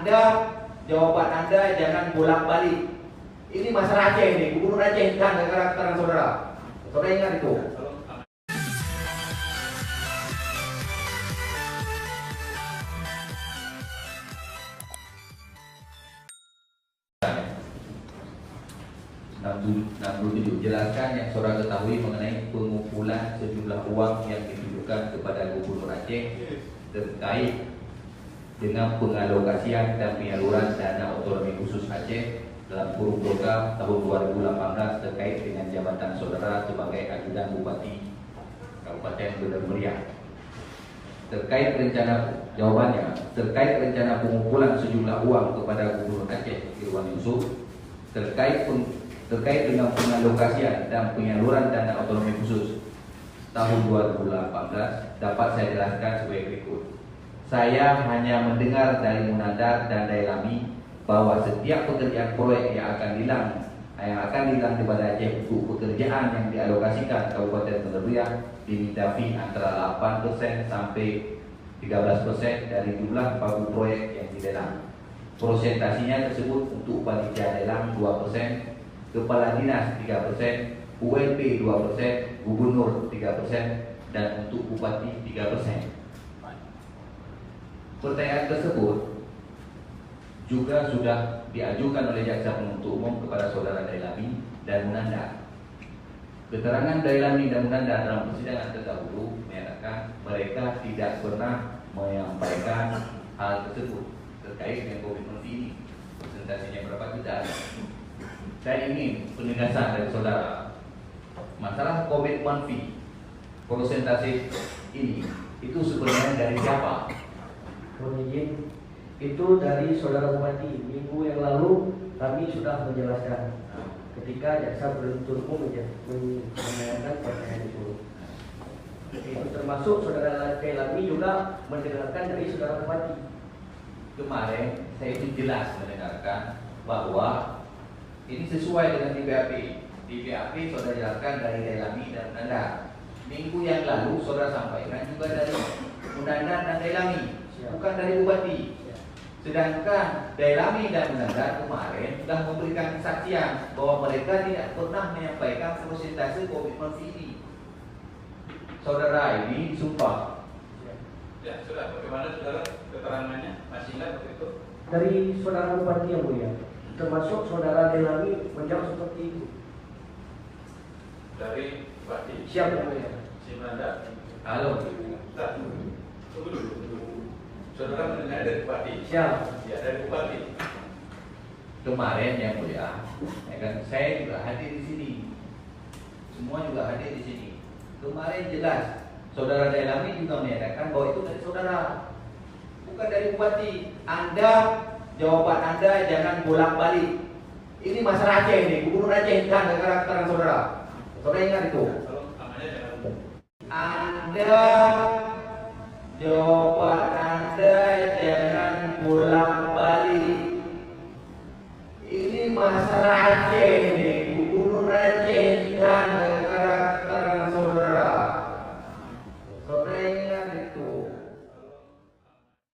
Anda, jawaban Anda jangan bolak-balik. Ini masalah Aceh nih, Gubernur Aceh dan karakter saudara. Saudara ingat itu. Jelaskan yang saudara ketahui mengenai pengumpulan sejumlah uang yang ditujukan kepada Gubernur Aceh terkait dengan pengalokasian dan penyaluran dana otonomi khusus Aceh dalam kurun program tahun 2018 terkait dengan jabatan saudara sebagai ajudan Bupati Kabupaten Bener Meriah. Terkait rencana pengumpulan sejumlah uang kepada Gubernur Aceh Irwan Yusuf terkait dengan pengalokasian dan penyaluran dana otonomi khusus tahun 2018 dapat saya jelaskan sebagai berikut. Saya hanya mendengar dari Munandar dan Dailami bahwa setiap pekerjaan proyek yang akan dihilang kepada Aceh untuk pekerjaan yang dialokasikan Kabupaten Bener Meriah diminta fee antara 8% sampai 13% dari jumlah pagu proyek yang dilelang. Prosentasinya tersebut untuk panitia lelang 2%, kepala dinas 3%, ULP 2%, gubernur 3%, dan untuk bupati 3%. Pertanyaan tersebut juga sudah diajukan oleh jaksa penuntut umum kepada saudara Dailami dan Munandar. Keterangan Dailami dan Munandar dalam persidangan terdahulu menyatakan mereka tidak pernah menyampaikan hal tersebut terkait dengan komitmen ini. Presentasinya berapa tidak ada. Saya ingin penegasan dari saudara. Masalah komitmen fee persentase ini itu sebenarnya dari siapa? Mohon izin, itu dari saudara Bupati. Minggu yang lalu kami sudah menjelaskan ketika jaksa penuntut umum menanyakan pertanyaan itu. Itu termasuk saudara Dailami juga mendengarkan dari saudara Bupati. Kemarin saya itu jelas mendengarkan bahwa ini sesuai dengan TPAP. TPAP saudara jelaskan dari Dailami dan Munandar. Minggu yang lalu saudara sampaikan juga dari Munandar dan Dailami, bukan dari Bupati. Sedangkan Dailami dan Munandar kemarin sudah memberikan kesaksian bahwa mereka tidak pernah menyampaikan persentase komitmen fee ini. Saudara ini sumpah. Ya, sudah. Bagaimana saudara keterangannya? Masih ingat begitu? Dari saudara Bupati yang mulia, termasuk saudara Dailami menjawab seperti itu. Dari Bupati. Siap yang mulia. Si Munandar. Halo. Tunggu dulu. Saudara mendengar dari Bupati. Siap. Ya, dari Bupati. Kemarin yang mulia, ya kan, saya juga hadir di sini. Semua juga hadir di sini. Kemarin jelas, saudara Dailami juga menyatakan bahwa itu dari saudara, bukan dari Bupati. Anda, jawaban Anda jangan bolak-balik. Ini masalah Aceh nih, Gubernur Aceh dan karakter saudara. Saudara ingat itu. Kalau namanya jangan. Anda, jawaban Anda jangan bolak-balik. Ini masalah Aceh nih,